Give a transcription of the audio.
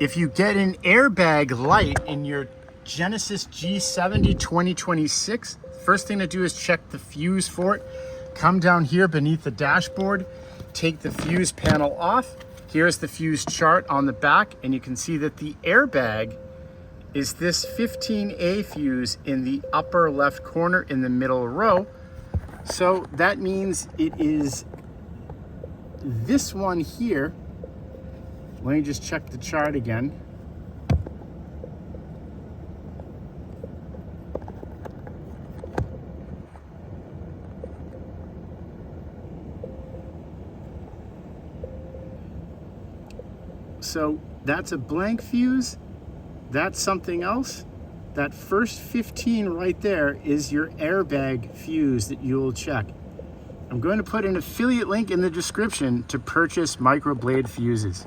If you get an airbag light in your Genesis G70 2026, first thing to do is check the fuse for it. Come down here beneath the dashboard, take the fuse panel off. Here's the fuse chart on the back, and you can see that the airbag is this 15A fuse in the upper left corner in the middle row. So that means it is this one here. Let me just check the chart again. So that's a blank fuse. That's something else. That first 15 right there is your airbag fuse that you'll check. I'm going to put an affiliate link in the description to purchase microblade fuses.